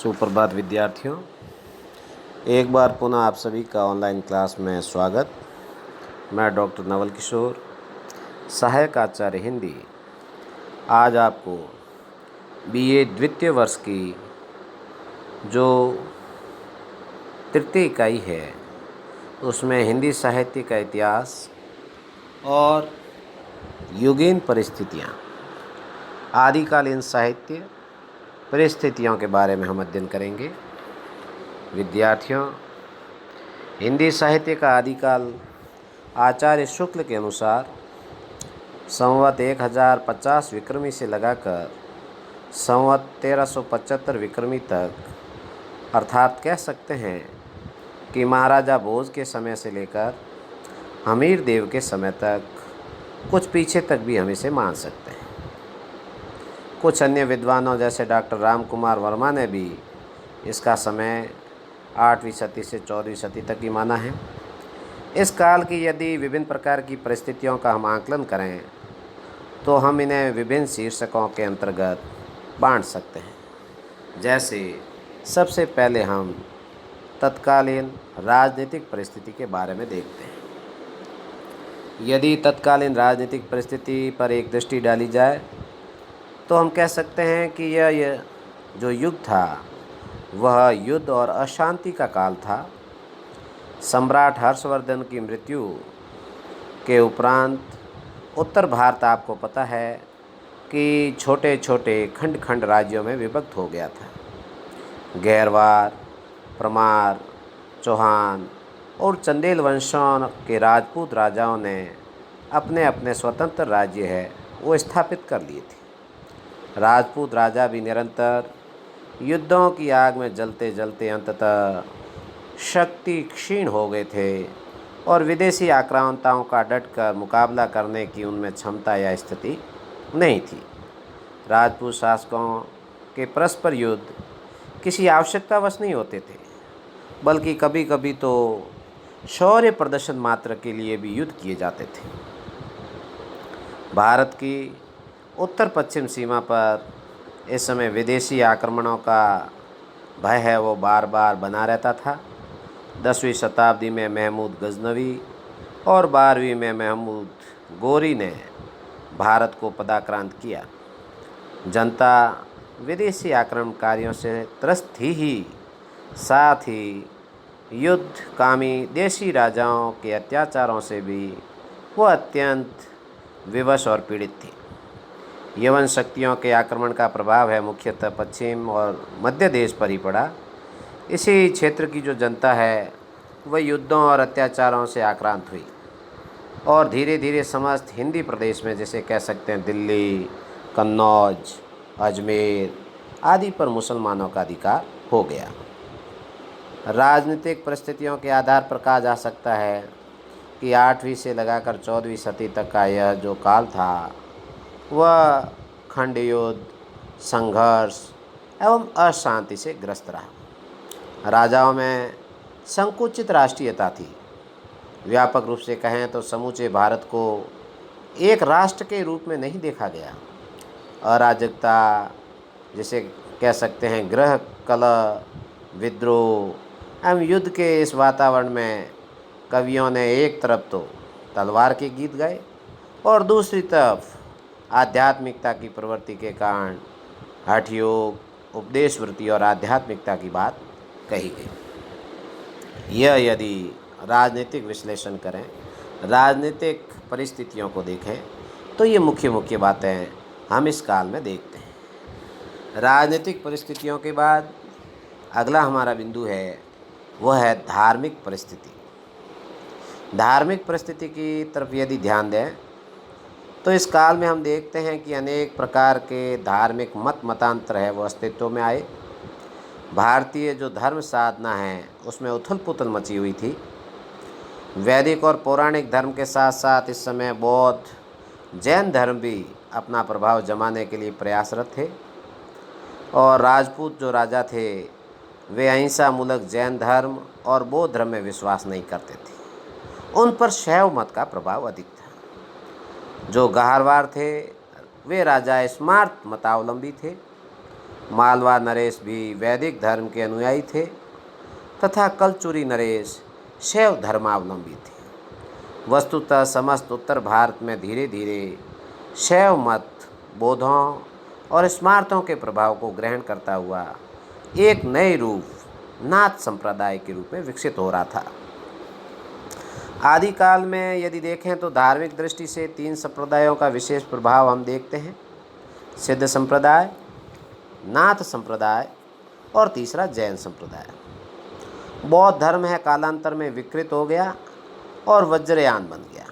सुप्रभात विद्यार्थियों, एक बार पुनः आप सभी का ऑनलाइन क्लास में स्वागत। मैं डॉक्टर नवल किशोर, सहायक आचार्य हिंदी, आज आपको बीए द्वितीय वर्ष की जो तृतीय इकाई है उसमें हिंदी साहित्य का इतिहास और युगीन परिस्थितियाँ, आदिकालीन साहित्य परिस्थितियों के बारे में हम अध्ययन करेंगे। विद्यार्थियों, हिंदी साहित्य का आदिकाल आचार्य शुक्ल के अनुसार संवत 1050 विक्रमी से लगाकर संवत 1375 विक्रमी तक, अर्थात कह सकते हैं कि महाराजा भोज के समय से लेकर हमीर देव के समय तक, कुछ पीछे तक भी हम इसे मान सकते हैं। कुछ अन्य विद्वानों जैसे डॉक्टर राम कुमार वर्मा ने भी इसका समय 8वीं सदी से 14वीं सदी तक ही माना है। इस काल की यदि विभिन्न प्रकार की परिस्थितियों का हम आकलन करें तो हम इन्हें विभिन्न शीर्षकों के अंतर्गत बांट सकते हैं। जैसे सबसे पहले हम तत्कालीन राजनीतिक परिस्थिति के बारे में देखते हैं। यदि तत्कालीन राजनीतिक परिस्थिति पर एक दृष्टि डाली जाए तो हम कह सकते हैं कि यह जो युग था वह युद्ध और अशांति का काल था। सम्राट हर्षवर्धन की मृत्यु के उपरांत उत्तर भारत, आपको पता है कि छोटे छोटे खंड खंड राज्यों में विभक्त हो गया था। गैरवार, परमार, चौहान और चंदेल वंशों के राजपूत राजाओं ने अपने अपने स्वतंत्र राज्य है वो स्थापित कर लिए थे। राजपूत राजा भी निरंतर युद्धों की आग में जलते जलते अंततः शक्ति क्षीण हो गए थे और विदेशी आक्रामकताओं का डटकर मुकाबला करने की उनमें क्षमता या स्थिति नहीं थी। राजपूत शासकों के परस्पर युद्ध किसी आवश्यकतावश नहीं होते थे, बल्कि कभी कभी तो शौर्य प्रदर्शन मात्र के लिए भी युद्ध किए जाते थे। भारत की उत्तर पश्चिम सीमा पर इस समय विदेशी आक्रमणों का भय है वो बार बार बना रहता था। 10वीं शताब्दी में महमूद गजनवी और 12वीं में महमूद गोरी ने भारत को पदाक्रांत किया। जनता विदेशी आक्रमणकारियों से त्रस्त थी ही, साथ ही युद्धकामी देशी राजाओं के अत्याचारों से भी वो अत्यंत विवश और पीड़ित थी। यवन शक्तियों के आक्रमण का प्रभाव है मुख्यतः पश्चिम और मध्य देश पर ही पड़ा। इसी क्षेत्र की जो जनता है वह युद्धों और अत्याचारों से आक्रांत हुई और धीरे धीरे समस्त हिंदी प्रदेश में, जैसे कह सकते हैं दिल्ली, कन्नौज, अजमेर आदि पर मुसलमानों का अधिकार हो गया। राजनीतिक परिस्थितियों के आधार पर कहा जा सकता है कि 8वीं से लगाकर 14वीं सदी तक का यह जो काल था वह खंड युद्ध, संघर्ष एवं अशांति से ग्रस्त रहा। राजाओं में संकुचित राष्ट्रीयता थी। व्यापक रूप से कहें तो समूचे भारत को एक राष्ट्र के रूप में नहीं देखा गया। अराजकता, जिसे कह सकते हैं गृह कलह, विद्रोह एवं युद्ध के इस वातावरण में कवियों ने एक तरफ तो तलवार के गीत गाए और दूसरी तरफ आध्यात्मिकता की प्रवृत्ति के कारण हठ योग, उपदेश वृत्ति और आध्यात्मिकता की बात कही गई। यह यदि राजनीतिक विश्लेषण करें, राजनीतिक परिस्थितियों को देखें तो ये मुख्य मुख्य बातें हम इस काल में देखते हैं। राजनीतिक परिस्थितियों के बाद अगला हमारा बिंदु है वह है धार्मिक परिस्थिति। धार्मिक परिस्थिति की तरफ यदि ध्यान दें तो इस काल में हम देखते हैं कि अनेक प्रकार के धार्मिक मतांतर है वो अस्तित्व में आए। भारतीय जो धर्म साधना है उसमें उथल पुथल मची हुई थी। वैदिक और पौराणिक धर्म के साथ साथ इस समय बौद्ध, जैन धर्म भी अपना प्रभाव जमाने के लिए प्रयासरत थे और राजपूत जो राजा थे वे अहिंसा मूलक जैन धर्म और बौद्ध धर्म में विश्वास नहीं करते थे। उन पर शैव मत का प्रभाव अधिक था। जो गाहरवार थे वे राजा स्मार्त मतावलंबी थे। मालवा नरेश भी वैदिक धर्म के अनुयायी थे तथा कलचुरी नरेश शैव धर्मावलंबी थे। वस्तुतः समस्त उत्तर भारत में धीरे धीरे शैव मत बोधों और स्मारतों के प्रभाव को ग्रहण करता हुआ एक नए रूप नाथ संप्रदाय के रूप में विकसित हो रहा था। आदिकाल में यदि देखें तो धार्मिक दृष्टि से 3 संप्रदायों का विशेष प्रभाव हम देखते हैं, सिद्ध संप्रदाय, नाथ संप्रदाय और तीसरा जैन संप्रदाय। बौद्ध धर्म है कालांतर में विकृत हो गया और वज्रयान बन गया।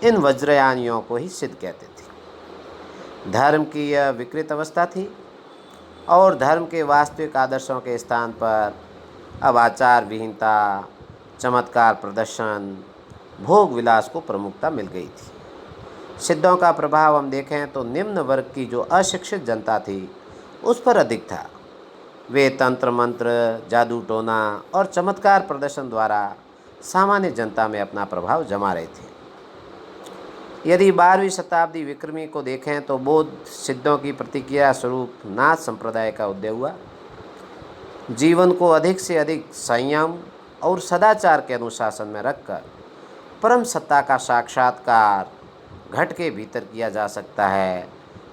इन वज्रयानियों को ही सिद्ध कहते थे। धर्म की यह विकृत अवस्था थी और धर्म के वास्तविक आदर्शों के स्थान पर अब आचार विहीनता, चमत्कार प्रदर्शन, भोग विलास को प्रमुखता मिल गई थी। सिद्धों का प्रभाव हम देखें तो निम्न वर्ग की जो अशिक्षित जनता थी उस पर अधिक था। वे तंत्र मंत्र, जादू टोना और चमत्कार प्रदर्शन द्वारा सामान्य जनता में अपना प्रभाव जमा रहे थे। यदि 12वीं शताब्दी विक्रमी को देखें तो बौद्ध सिद्धों की प्रतिक्रिया स्वरूप नाथ संप्रदाय का उदय हुआ। जीवन को अधिक से अधिक संयम और सदाचार के अनुशासन में रखकर परम सत्ता का साक्षात्कार घट के भीतर किया जा सकता है।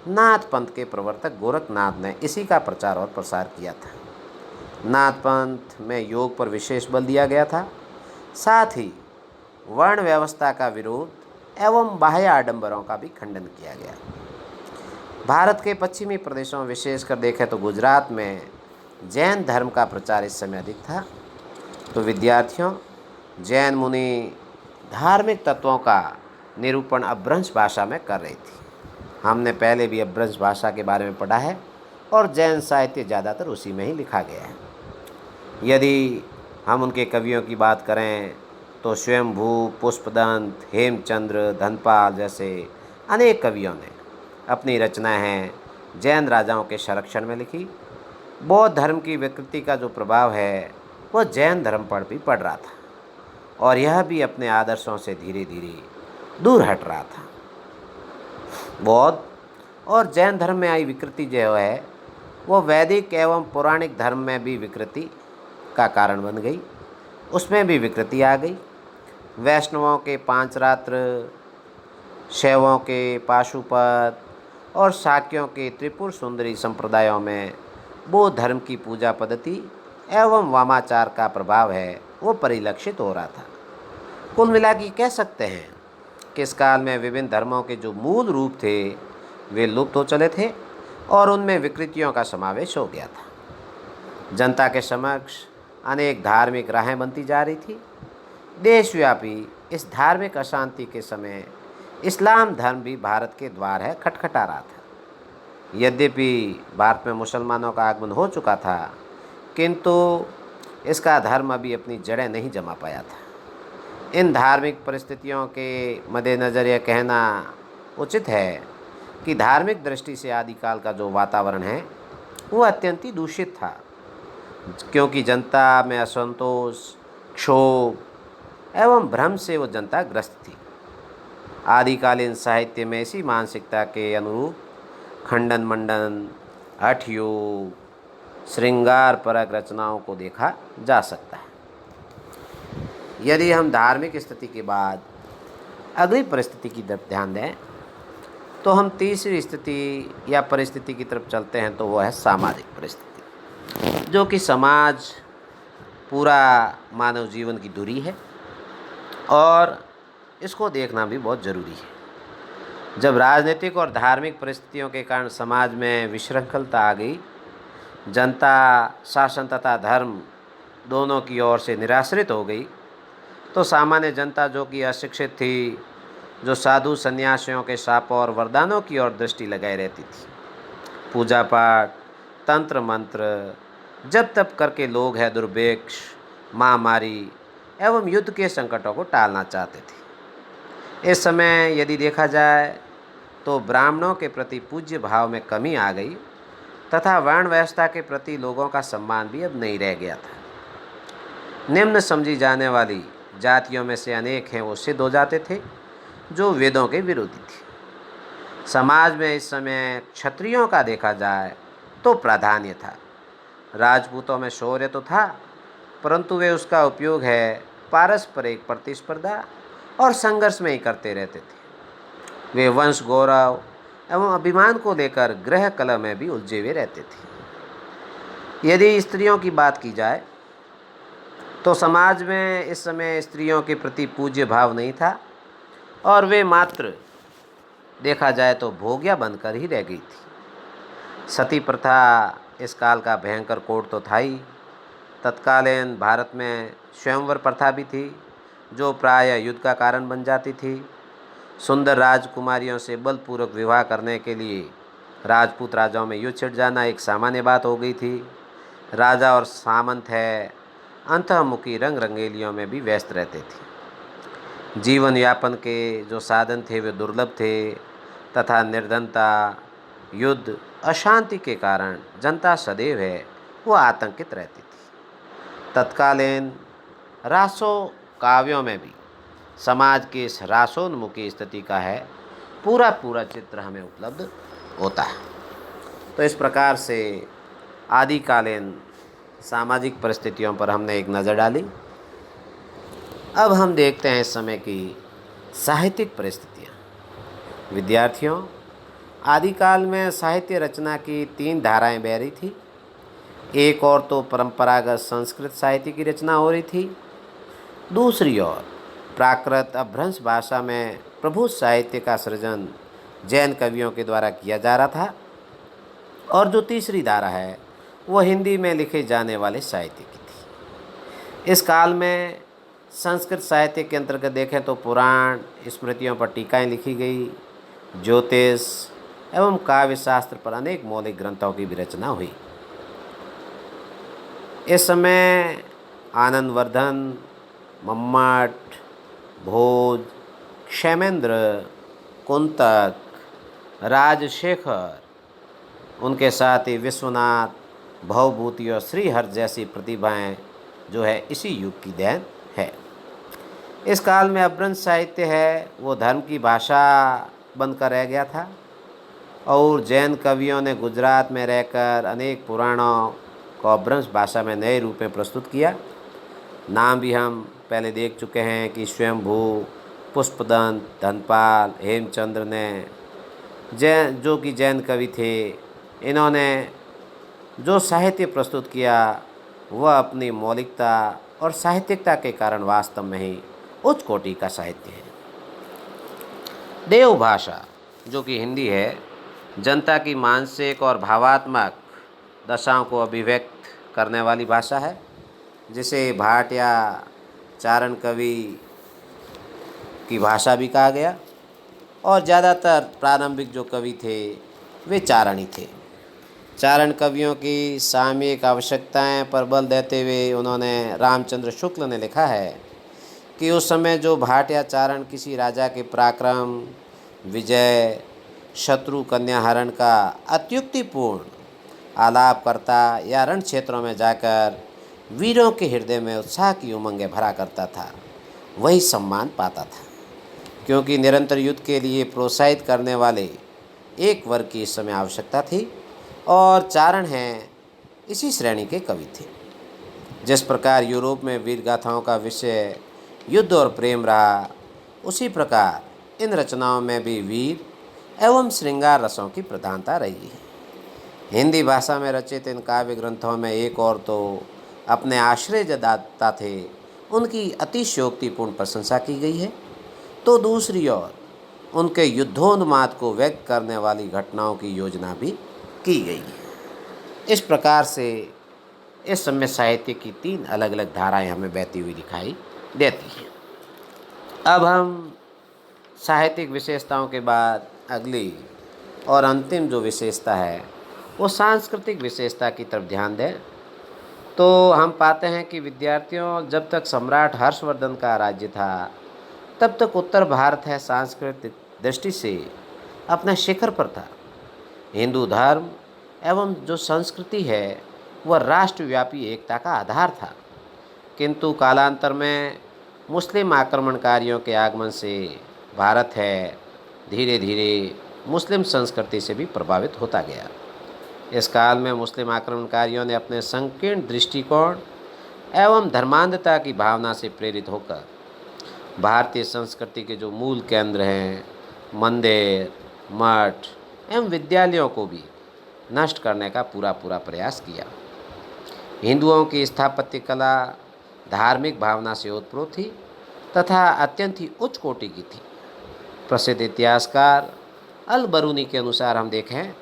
नाथ पंथ के प्रवर्तक गोरखनाथ ने इसी का प्रचार और प्रसार किया था। नाथ पंथ में योग पर विशेष बल दिया गया था। साथ ही वर्ण व्यवस्था का विरोध एवं बाह्य आडंबरों का भी खंडन किया गया। भारत के पश्चिमी प्रदेशों में विशेषकर देखें तो गुजरात में जैन धर्म का प्रचार इस समय अधिक था। तो विद्यार्थियों, जैन मुनि धार्मिक तत्वों का निरूपण अपभ्रंश भाषा में कर रही थी। हमने पहले भी अपभ्रंश भाषा के बारे में पढ़ा है और जैन साहित्य ज़्यादातर उसी में ही लिखा गया है। यदि हम उनके कवियों की बात करें तो स्वयंभू, पुष्पदंत, हेमचंद्र, धनपाल जैसे अनेक कवियों ने अपनी रचनाएं हैं जैन राजाओं के संरक्षण में लिखी। बौद्ध धर्म की विकृति का जो प्रभाव है वह जैन धर्म पर भी पड़ रहा था और यह भी अपने आदर्शों से धीरे धीरे दूर हट रहा था। बौद्ध और जैन धर्म में आई विकृति जो है वो वैदिक एवं पौराणिक धर्म में भी विकृति का कारण बन गई। उसमें भी विकृति आ गई। वैष्णवों के पांचरात्र, शैवों के पाशुपत और शाक्यों के त्रिपुर सुंदरी संप्रदायों में बौद्ध धर्म की पूजा पद्धति एवं वामाचार का प्रभाव है वो परिलक्षित हो रहा था। कुल मिला के कह सकते हैं कि इस काल में विभिन्न धर्मों के जो मूल रूप थे वे लुप्त हो चले थे और उनमें विकृतियों का समावेश हो गया था। जनता के समक्ष अनेक धार्मिक राहें बनती जा रही थी। देशव्यापी इस धार्मिक अशांति के समय इस्लाम धर्म भी भारत के द्वार है खटखटा रहा था। यद्यपि भारत में मुसलमानों का आगमन हो चुका था किंतु इसका धर्म अभी अपनी जड़ें नहीं जमा पाया था। इन धार्मिक परिस्थितियों के मद्देनज़र यह कहना उचित है कि धार्मिक दृष्टि से आदिकाल का जो वातावरण है वह अत्यंत ही दूषित था, क्योंकि जनता में असंतोष, क्षोभ एवं भ्रम से वो जनता ग्रस्त थी। आदिकालीन साहित्य में इसी मानसिकता के अनुरूप खंडन मंडन, हठ योग, श्रृंगार परक रचनाओं को देखा जा सकता है। यदि हम धार्मिक स्थिति के बाद अगली परिस्थिति की तरफ ध्यान दें तो हम तीसरी स्थिति या परिस्थिति की तरफ चलते हैं, तो वह है सामाजिक परिस्थिति, जो कि समाज पूरा मानव जीवन की धुरी है और इसको देखना भी बहुत ज़रूरी है। जब राजनीतिक और धार्मिक परिस्थितियों के कारण समाज में विशृंखलता आ गई, जनता शासन तथा धर्म दोनों की ओर से निराश्रित हो गई, तो सामान्य जनता जो कि अशिक्षित थी, जो साधु सन्यासियों के शापों और वरदानों की ओर दृष्टि लगाए रहती थी, पूजा पाठ, तंत्र मंत्र, जप तप करके लोग है दुर्भिक्ष, महामारी एवं युद्ध के संकटों को टालना चाहते थे। इस समय यदि देखा जाए तो ब्राह्मणों के प्रति पूज्य भाव में कमी आ गई तथा वर्ण व्यवस्था के प्रति लोगों का सम्मान भी अब नहीं रह गया था। निम्न समझी जाने वाली जातियों में से अनेक हैं वो सिद्ध हो जाते थे जो वेदों के विरोधी थे। समाज में इस समय क्षत्रियों का देखा जाए तो प्राधान्य था। राजपूतों में शौर्य तो था, परंतु वे उसका उपयोग है पारस्परिक प्रतिस्पर्धा और संघर्ष में ही करते रहते थे। वे वंश गौरव एवं अभिमान को लेकर गृह कलह में भी उलझे हुए रहते थे। यदि स्त्रियों की बात की जाए तो समाज में इस समय स्त्रियों के प्रति पूज्य भाव नहीं था और वे मात्र देखा जाए तो भोग्या बनकर ही रह गई थी। सती प्रथा इस काल का भयंकर कोड तो था ही। तत्कालीन भारत में स्वयंवर प्रथा भी थी, जो प्राय युद्ध का कारण बन जाती थी। सुंदर राजकुमारियों से बलपूर्वक विवाह करने के लिए राजपूत राजाओं में युद्ध छिड़ जाना एक सामान्य बात हो गई थी। राजा और सामंत है अंतर्मुखी रंग रंगेलियों में भी व्यस्त रहते थे। जीवन यापन के जो साधन थे वे दुर्लभ थे तथा निर्धनता, युद्ध, अशांति के कारण जनता सदैव है वो आतंकित रहती थी। तत्कालीन रासो काव्यों में भी समाज की इस रासोन्मुखी स्थिति का है पूरा चित्र हमें उपलब्ध होता है। तो इस प्रकार से आदिकालीन सामाजिक परिस्थितियों पर हमने एक नज़र डाली। अब हम देखते हैं इस समय की साहित्यिक परिस्थितियाँ। विद्यार्थियों, आदिकाल में साहित्य रचना की 3 धाराएं बह रही थी। एक और तो परंपरागत संस्कृत साहित्य की रचना हो रही थी, दूसरी ओर प्राकृत अपभ्रंश भाषा में प्रभु साहित्य का सृजन जैन कवियों के द्वारा किया जा रहा था, और जो तीसरी धारा है वो हिंदी में लिखे जाने वाले साहित्य की थी। इस काल में संस्कृत साहित्य के अंतर्गत देखें तो पुराण, स्मृतियों पर टीकाएं लिखी गई, ज्योतिष एवं काव्य शास्त्र पर अनेक मौलिक ग्रंथों की भी रचना हुई। इस समय आनंदवर्धन, मम्मट, भोज, क्षेमेंद्र, कुंतक, राजशेखर, उनके साथ ही विश्वनाथ, भवभूति और श्रीहर्ष जैसी प्रतिभाएं जो है इसी युग की देन है। इस काल में अपभ्रंश साहित्य है वो धर्म की भाषा बनकर रह गया था, और जैन कवियों ने गुजरात में रहकर अनेक पुराणों को अपभ्रंश भाषा में नए रूप में प्रस्तुत किया। नाम भी हम पहले देख चुके हैं कि स्वयंभू, पुष्पदंत, धनपाल, हेमचंद्र ने जो कि जैन कवि थे, इन्होंने जो साहित्य प्रस्तुत किया वह अपनी मौलिकता और साहित्यिकता के कारण वास्तव में ही उच्च कोटि का साहित्य है। देव भाषा जो कि हिंदी है, जनता की मानसिक और भावात्मक दशाओं को अभिव्यक्त करने वाली भाषा है, जिसे भाट या चारण कवि की भाषा भी कहा गया। और ज़्यादातर प्रारंभिक जो कवि थे वे चारणी थे। चारण कवियों की सामयिक आवश्यकताएं पर बल देते हुए उन्होंने रामचंद्र शुक्ल ने लिखा है कि उस समय जो भाट या चारण किसी राजा के पराक्रम, विजय, शत्रु कन्याहरण का अत्युक्तिपूर्ण आलाप करता या रण क्षेत्रों में जाकर वीरों के हृदय में उत्साह की उमंगें भरा करता था, वही सम्मान पाता था, क्योंकि निरंतर युद्ध के लिए प्रोत्साहित करने वाले एक वर्ग की इस समय आवश्यकता थी, और चारण हैं इसी श्रेणी के कवि थे। जिस प्रकार यूरोप में वीर गाथाओं का विषय युद्ध और प्रेम रहा, उसी प्रकार इन रचनाओं में भी वीर एवं श्रृंगार रसों की प्रधानता रही है। हिंदी भाषा में रचित इन काव्य ग्रंथों में एक और तो अपने आश्रयदाता थे उनकी अतिशयोक्तिपूर्ण प्रशंसा की गई है, तो दूसरी ओर उनके युद्धोन्माद को व्यक्त करने वाली घटनाओं की योजना भी की गई है। इस प्रकार से इस समय साहित्य की 3 अलग अलग धाराएं हमें बहती हुई दिखाई देती हैं। अब हम साहित्यिक विशेषताओं के बाद अगली और अंतिम जो विशेषता है वो सांस्कृतिक विशेषता की तरफ ध्यान दें, तो हम पाते हैं कि विद्यार्थियों, जब तक सम्राट हर्षवर्धन का राज्य था तब तक उत्तर भारत है सांस्कृतिक दृष्टि से अपने शिखर पर था। हिंदू धर्म एवं जो संस्कृति है वह राष्ट्रव्यापी एकता का आधार था, किंतु कालांतर में मुस्लिम आक्रमणकारियों के आगमन से भारत है धीरे धीरे मुस्लिम संस्कृति से भी प्रभावित होता गया। इस काल में मुस्लिम आक्रमणकारियों ने अपने संकीर्ण दृष्टिकोण एवं धर्मांधता की भावना से प्रेरित होकर भारतीय संस्कृति के जो मूल केंद्र हैं, मंदिर, मठ एवं विद्यालयों को भी नष्ट करने का पूरा प्रयास किया। हिंदुओं की स्थापत्य कला धार्मिक भावना से ओतप्रोत थी तथा अत्यंत ही उच्च कोटि की थी। प्रसिद्ध इतिहासकार अल बरूनी के अनुसार हम देखें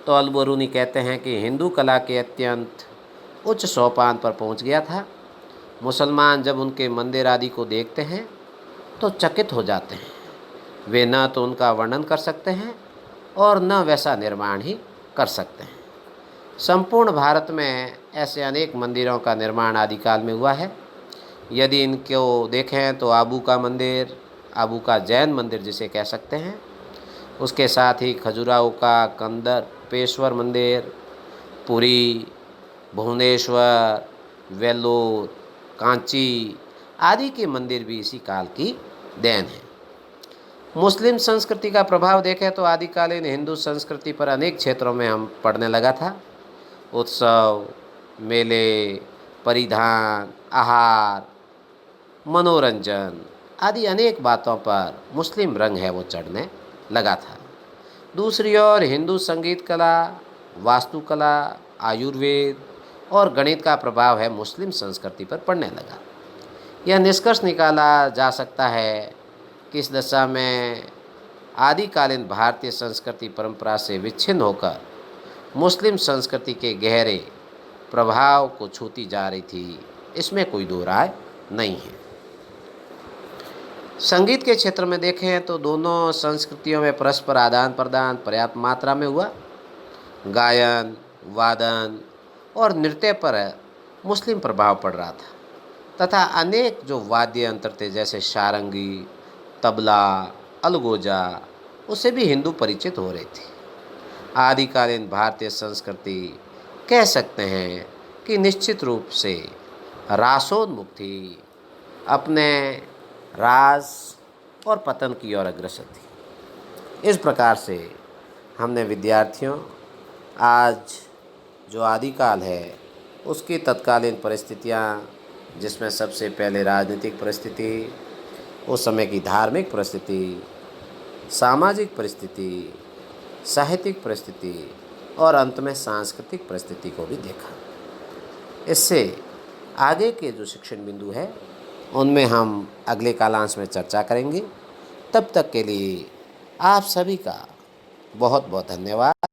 तो अल बरूनी कहते हैं कि हिंदू कला के अत्यंत उच्च सोपान पर पहुंच गया था। मुसलमान जब उनके मंदिर आदि को देखते हैं तो चकित हो जाते हैं। वे न तो उनका वर्णन कर सकते हैं और न वैसा निर्माण ही कर सकते हैं। संपूर्ण भारत में ऐसे अनेक मंदिरों का निर्माण आदिकाल में हुआ है। यदि इनको देखें तो आबू का मंदिर, आबू का जैन मंदिर जिसे कह सकते हैं, उसके साथ ही खजुराहो का कंदरपेश्वर मंदिर, पुरी, भुवनेश्वर, वेल्लोर, कांची आदि के मंदिर भी इसी काल की देन है। मुस्लिम संस्कृति का प्रभाव देखें तो आदिकालीन हिंदू संस्कृति पर अनेक क्षेत्रों में हम पढ़ने लगा था। उत्सव, मेले, परिधान, आहार, मनोरंजन आदि अनेक बातों पर मुस्लिम रंग है वो चढ़ने लगा था। दूसरी ओर हिंदू संगीत कला, वास्तुकला, आयुर्वेद और गणित का प्रभाव है मुस्लिम संस्कृति पर पड़ने लगा। यह निष्कर्ष निकाला जा सकता है कि इस दशा में आदिकालीन भारतीय संस्कृति परंपरा से विच्छिन्न होकर मुस्लिम संस्कृति के गहरे प्रभाव को छूती जा रही थी, इसमें कोई दो राय नहीं है। संगीत के क्षेत्र में देखें तो दोनों संस्कृतियों में परस्पर आदान प्रदान पर्याप्त मात्रा में हुआ। गायन, वादन और नृत्य पर मुस्लिम प्रभाव पड़ रहा था तथा अनेक जो वाद्य यंत्र थे जैसे सारंगी, तबला, अलगोजा उससे भी हिंदू परिचित हो रहे थे। आदिकालीन भारतीय संस्कृति कह सकते हैं कि निश्चित रूप से रासोन्मुख थी, अपने रास और पतन की ओर अग्रसर थी। इस प्रकार से हमने विद्यार्थियों आज जो आदिकाल है उसकी तत्कालीन परिस्थितियाँ, जिसमें सबसे पहले राजनीतिक परिस्थिति, उस समय की धार्मिक परिस्थिति, सामाजिक परिस्थिति, साहित्यिक परिस्थिति और अंत में सांस्कृतिक परिस्थिति को भी देखा। इससे आगे के जो शिक्षण बिंदु है उनमें हम अगले कालांश में चर्चा करेंगे। तब तक के लिए आप सभी का बहुत बहुत धन्यवाद।